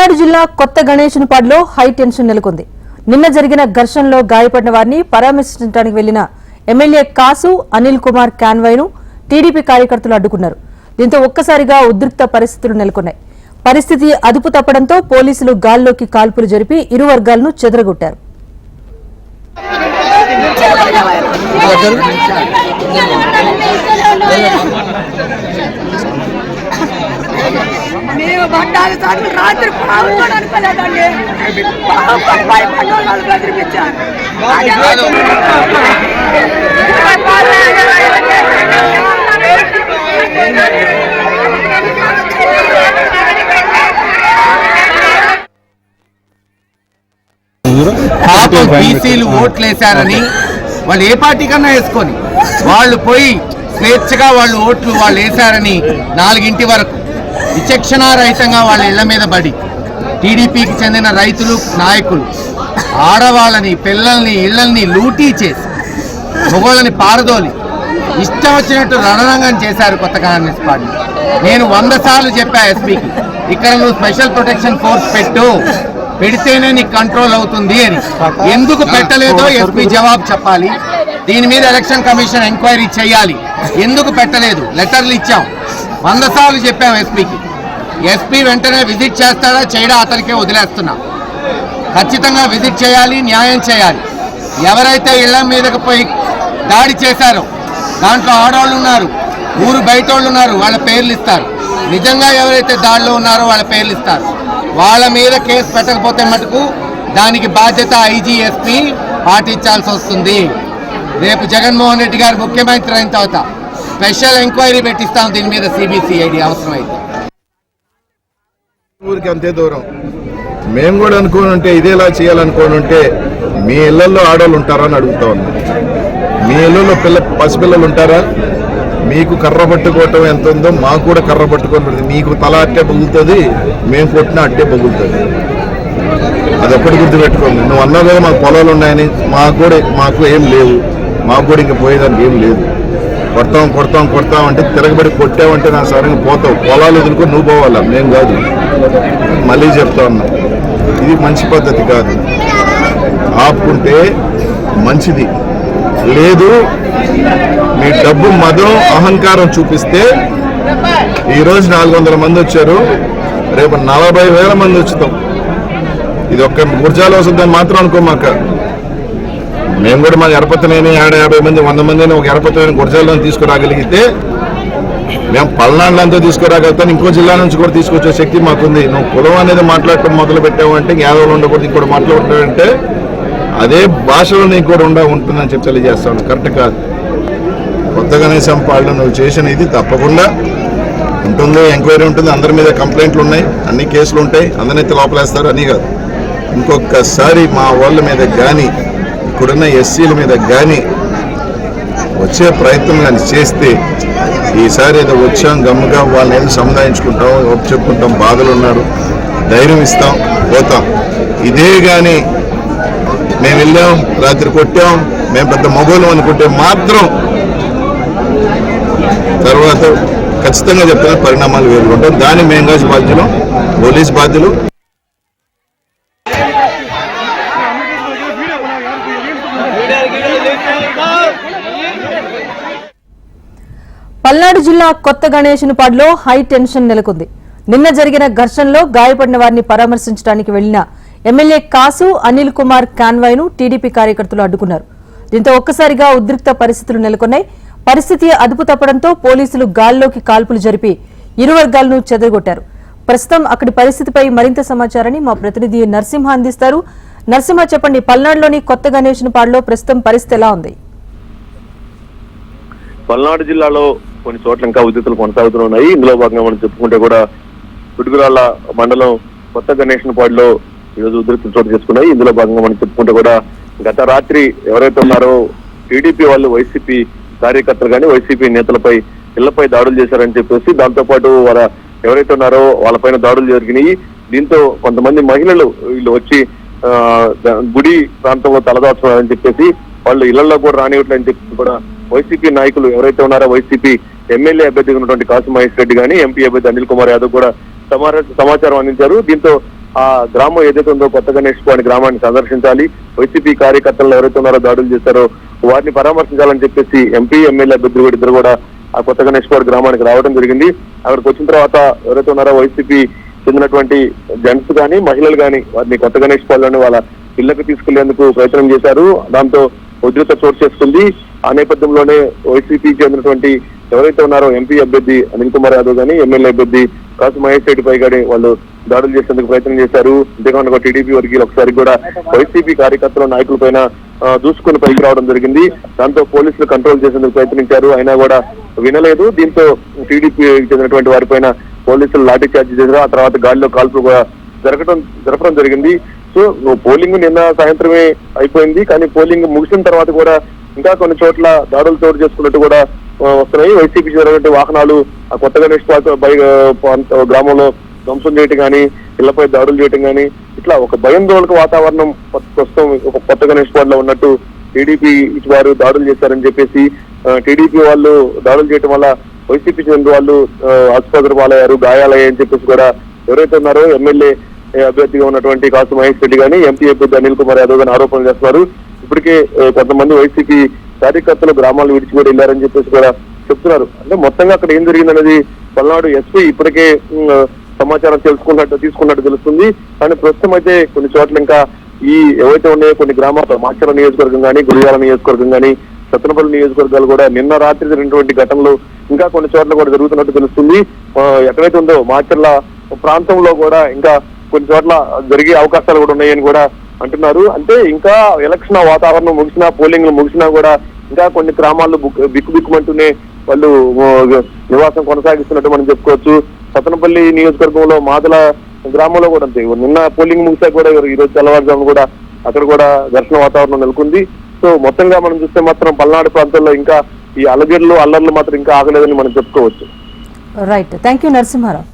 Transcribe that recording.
పల్నాడు జిల్లా కొత్త గణేశునిపాడులో high tension నెలకొంది. నిన్న జరిగిన ఘర్షణలో గాయపడిన వారిని పరామర్శించడానికి వెళ్లిన ఎమ్మెల్యే కాసు అనిల్ కుమార్ కాన్వాయ్ను టీడీపీ కార్యకర్తలు అడ్డుకున్నారు. దీంతో ఒక్కసారిగా ఉద్రిక్త పరిస్థితులు నెలకొన్నాయి. పరిస్థితి అదుపు తప్పడంతో పోలీసులు గాల్లోకి కాల్పులు జరిపి ఇరు వర్గాలను చెదరగొట్టారు. రాత్రి అనుకోలేదండి. బీసీలు ఓట్లేశారని వాళ్ళు ఏ పార్టీ కన్నా వేసుకొని వాళ్ళు పోయి స్వేచ్ఛగా వాళ్ళు ఓట్లు వాళ్ళు వేశారని 4 వరకు విచక్షణారహితంగా వాళ్ళ ఇళ్ల మీద పడి టీడీపీకి చెందిన రైతులు నాయకులు ఆడవాళ్ళని పిల్లల్ని ఇళ్లని లూటీ చేసి మొగోళ్ళని పారదోలి ఇష్టం వచ్చినట్టు రణరంగం చేశారు కొత్త కాంగ్రెస్ పార్టీ. నేను 100 సార్లు చెప్పా ఎస్పీకి, ఇక్కడ నువ్వు స్పెషల్ ప్రొటెక్షన్ ఫోర్స్ పెడితేనే నీకు కంట్రోల్ అవుతుంది అని. ఎందుకు పెట్టలేదో ఎస్పీ జవాబు చెప్పాలి. దీని మీద ఎలక్షన్ కమిషన్ ఎంక్వైరీ చేయాలి. ఎందుకు పెట్టలేదు? లెటర్లు ఇచ్చాం, 100 సార్లు చెప్పాం ఎస్పీకి. ఎస్పీ వెంటనే విజిట్ చేస్తాడా చేయడా అతనికే వదిలేస్తున్నా. ఖచ్చితంగా విజిట్ చేయాలి, న్యాయం చేయాలి. ఎవరైతే ఇళ్ల మీదకి పోయి దాడి చేశారో దాంట్లో ఆడవాళ్ళు ఉన్నారు, ఊరు బయట వాళ్ళు ఉన్నారు, వాళ్ళ పేర్లు ఇస్తారు. నిజంగా ఎవరైతే దాడిలో ఉన్నారో వాళ్ళ పేర్లు ఇస్తారు. వాళ్ళ మీద కేసు పెట్టకపోతే మటుకు దానికి బాధ్యత ఐజీ ఎస్పీ పాటించాల్సి వస్తుంది. రేపు జగన్మోహన్ రెడ్డి గారు ముఖ్యమంత్రి అయిన తర్వాత స్పెషల్ ఎంక్వైరీ పెట్టిస్తాం దీని మీద, సిబిసిఐడి అవసరమైతే. ఊరికి అంతే దూరం. మేము కూడా అనుకోనుంటే ఇదేలా చేయాలనుకోనుంటే మీ ఇళ్లలో ఆడవాళ్ళు ఉంటారా అని అడుగుతా ఉన్నాం. మీ ఇళ్లలో పసిపిల్లలు ఉంటారా? మీకు కర్ర పట్టుకోవటం ఎంత ఉందో మాకు కూడా కర్ర పట్టుకొని, మీకు తల అట్టే బొగులుతుంది, మేము కొట్టిన అట్టే బొగులుతుంది. అదొక్కటి గుర్తుపెట్టుకోండి. నువ్వు అన్నావు కదా మాకు పొలాలు ఉన్నాయని, మాకు ఏం లేవు, మాకు కూడా ఇంకా పోయేదానికి ఏం లేదు. కొడతాం అంటే తిరగబడి కొట్టావంటే నా సరంగా పోతావు. పొలాలు వదులుకొని నువ్వు పోవాలా, మేము కాదు. మళ్ళీ చెప్తా ఉన్నా, ఇది మంచి పద్ధతి కాదు. ఆపుకుంటే మంచిది. లేదు మీ డబ్బు మదం అహంకారం చూపిస్తే ఈరోజు 400 మంది వచ్చారు, రేపు 40,000 మంది వచ్చుతాం. ఇది ఒక్క గుర్జాలో వస్తుందని మాత్రం అనుకోమాక. మేము కూడా మాకు ఎరపతనేని 50 మంది 100 మందిని ఒక ఎరపతనేని గుర్జాల్లో తీసుకురాగలిగితే మేము పల్నాడులంతా తీసుకురాగలుగుతాం. ఇంకో జిల్లా నుంచి కూడా తీసుకొచ్చే శక్తి మాకుంది. నువ్వు కులం అనేది మాట్లాడటం మొదలు పెట్టావంటే యాదవులు ఉండకూడదు, ఇంకోటి మాట్లాడుతావంటే అదే భాషలో నీకు కూడా ఉంటుందని చెప్పి తెలియజేస్తాను. కరెక్ట్ కాదు. కొత్త గణేశం పాలన నువ్వు చేసిన ఇది తప్పకుండా ఉంటుంది, ఎంక్వైరీ ఉంటుంది. అందరి మీద కంప్లైంట్లు ఉన్నాయి, అన్ని కేసులు ఉంటాయి, అందరినైతే లోపలేస్తారు అని కాదు. ఇంకొకసారి మా వాళ్ళ మీద కానీ ఇక్కడున్న ఎస్సీల మీద కానీ వచ్చే ప్రయత్నం కానీ చేస్తే ఈసారి ఏదో వచ్చాం గమ్ముగా వాళ్ళని ఏదో సముదాయించుకుంటాం, చెప్పుకుంటాం, బాధలు ఉన్నారు, ధైర్యం ఇస్తాం, పోతాం. ఇదే కానీ మేము వెళ్ళాం రాత్రి కొట్టాం మేము పెద్ద మగోళ్ళం అనుకుంటే మాత్రం తర్వాత ఖచ్చితంగా చెప్తున్న పరిణామాలు వేరుకుంటాం. దాన్ని మేము కాసి బాధ్యులు, పోలీస్ బాధ్యులు. పల్నాడు జిల్లా కొత్త గణేశునిపాడులో హై టెన్షన్ నెలకొంది. నిన్న జరిగిన ఘర్షణలో గాయపడిన వారిని పరామర్శించడానికి వెళ్లిన ఎమ్మెల్యే కాసు అనిల్ కుమార్ కాన్వాయ్ను టీడీపీ కార్యకర్తలు అడ్డుకున్నారు. దీంతో ఒక్కసారిగా ఉద్రిక్త పరిస్థితులు నెలకొన్నాయి. పరిస్థితి అదుపు తప్పడంతో పోలీసులు గాల్లోకి కాల్పులు జరిపి ఇరు వర్గాలను చెదరగొట్టారు. ప్రస్తుతం అక్కడి పరిస్థితిపై మరింత సమాచారాన్ని మా ప్రతినిధి నరసింహ అందిస్తారు. నరసింహ, చెప్పండి, పల్నాడులోని కొత్త గణేశునిపాడులో ప్రస్తుతం పరిస్థితి ఎలా ఉంది? పల్నాడు జిల్లాలో కొన్ని చోట్ల ఇంకా ఉద్రిక్తలు కొనసాగుతున్నాయి. ఇందులో భాగంగా మనం చెప్పుకుంటే కూడా పిడుగురాళ్ల మండలం కొత్త గణేశునిపాడులో ఈరోజు ఉద్రిక్తలు చోటు చేసుకున్నాయి. ఇందులో భాగంగా మనం చెప్పుకుంటే కూడా గత రాత్రి ఎవరైతే ఉన్నారో టీడీపీ వాళ్ళు వైసీపీ కార్యకర్తలు కానీ వైసీపీ నేతలపై ఇళ్లపై దాడులు చేశారని చెప్పేసి, దాంతో పాటు వాళ్ళ ఎవరైతే ఉన్నారో వాళ్ళపైన దాడులు జరిగినాయి. దీంతో కొంతమంది మహిళలు వీళ్ళు వచ్చి గుడి ప్రాంతంలో తలదాచున్నారని చెప్పేసి వాళ్ళు ఇళ్లలో కూడా రానివ్వట్లని చెప్పి కూడా వైసీపీ నాయకులు ఎవరైతే ఉన్నారో వైసీపీ ఎమ్మెల్యే అభ్యర్థిగా ఉన్నటువంటి కాసు మహేష్ రెడ్డి కానీ ఎంపీ అభ్యర్థి అనిల్ కుమార్ యాదవ్ కూడా సమాచారం అందించారు. దీంతో ఆ గ్రామం ఏదైతే ఉందో కొత్త గణేష్పాడు గ్రామాన్ని సందర్శించాలి, వైసీపీ కార్యకర్తలు ఎవరైతే ఉన్నారో దాడులు చేశారో వారిని పరామర్శించాలని చెప్పేసి ఎంపీ ఎమ్మెల్యే అభ్యర్థులు కూడా ఇద్దరు కూడా ఆ కొత్త గణేష్పాడు గ్రామానికి రావడం జరిగింది. అక్కడికి వచ్చిన తర్వాత ఎవరైతే ఉన్నారో వైసీపీ చెందినటువంటి జెంట్స్ కానీ మహిళలు కానీ వారిని కొత్త గణేష్పాడులోని వాళ్ళ ఇళ్లకు తీసుకెళ్లేందుకు ప్రయత్నం చేశారు. దాంతో ఉద్రిక్త చోటు చేసుకుంది. ఆ నేపథ్యంలోనే వైసీపీ చెందినటువంటి ఎవరైతే ఉన్నారో ఎంపీ అభ్యర్థి అనిల్ కుమార్ యాదవ్ గానీ ఎమ్మెల్యే అభ్యర్థి కాసు మహేష్ రెడ్డిపై కానీ వాళ్ళు దాడులు చేసేందుకు ప్రయత్నం చేశారు. అంతేకాకుండా టీడీపీ వర్గీయులు ఒకసారి కూడా వైసీపీ కార్యకర్తల నాయకుల పైన దూసుకుని పైకి రావడం జరిగింది. దాంతో పోలీసులు కంట్రోల్ చేసేందుకు ప్రయత్నించారు, అయినా కూడా వినలేదు. దీంతో టీడీపీ చెందినటువంటి వారిపైన పోలీసులు లాఠీ చార్జ్ చేశారు. ఆ తర్వాత గాలిలో కాల్పులు కూడా జరపడం జరిగింది. సో పోలింగ్ నిన్న సాయంత్రమే అయిపోయింది, కానీ పోలింగ్ ముగిసిన తర్వాత కూడా ఇంకా కొన్ని చోట్ల దాడులు చోటు చేసుకున్నట్టు కూడా వస్తున్నాయి. వైసీపీ చెందినటువంటి వాహనాలు ఆ కొత్త గణేష్ గ్రామంలో ధ్వంసం చేయటం కానీ, ఇళ్లపై దాడులు చేయటం కానీ, ఇట్లా ఒక భయాందోళనక వాతావరణం ప్రస్తుతం ఒక కొత్త గణేష్ పాడులో ఉన్నట్టు టీడీపీ వారు దాడులు చేశారని చెప్పేసి టీడీపీ వాళ్ళు దాడులు చేయడం వల్ల వైసీపీ చెందిన వాళ్ళు ఆసుపత్రి పాలయ్యారు, గాయాలయ్యాయని చెప్పేసి కూడా ఎవరైతే ఉన్నారో ఎమ్మెల్యే అభ్యర్థిగా ఉన్నటువంటి కాసు మహేష్ రెడ్డి కానీ ఎంపీ అభ్యర్థి అనిల్ కుమార్ యాదవ్ గాని ఆరోపణలు చేస్తున్నారు. ఇప్పటికే కొంతమంది వైసీపీ కార్యకర్తలు గ్రామాలు విడిచి కూడా వెళ్ళారని చెప్పేసి కూడా చెప్తున్నారు. అంటే మొత్తంగా అక్కడ ఏం జరిగిందనేది పల్నాడు ఎస్పీ ఇప్పటికే సమాచారం తీసుకున్నట్టు తెలుస్తుంది. కానీ ప్రస్తుతం అయితే కొన్ని చోట్ల ఇంకా ఈ ఏవైతే ఉన్నాయో కొన్ని గ్రామాలు మాచర్ల నియోజకవర్గం కానీ, గురియాల నియోజకవర్గం కానీ, సత్తెనపల్లి నియోజకవర్గాలు కూడా నిన్న రాత్రి జరిగినటువంటి ఘటనలు ఇంకా కొన్ని చోట్ల కూడా జరుగుతున్నట్టు తెలుస్తుంది. ఎక్కడైతే ఉందో మాచర్ల ప్రాంతంలో కూడా ఇంకా కొన్ని చోట్ల జరిగే అవకాశాలు కూడా ఉన్నాయని కూడా అంటున్నారు. అంటే ఇంకా ఎలక్షన్ వాతావరణం ముగిసినా, పోలింగ్ ముగిసినా కూడా ఇంకా కొన్ని గ్రామాల్లో బిక్కుబిక్కుమంటూనే వాళ్ళు నివాసం కొనసాగిస్తున్నట్టు మనం చెప్పుకోవచ్చు. సత్తెనపల్లి నియోజకవర్గంలో మాదల గ్రామంలో కూడా అంతే, నిన్న పోలింగ్ ముగిసా కూడా ఈ రోజు తెల్లవారుజాము కూడా అక్కడ కూడా ఘర్షణ వాతావరణం నెలకొంది. సో మొత్తంగా మనం చూస్తే మాత్రం పల్నాడు ప్రాంతంలో ఇంకా ఈ అల్లర్లు మాత్రం ఇంకా ఆగలేదని మనం చెప్పుకోవచ్చు. Right, thank you Narasimha Rao.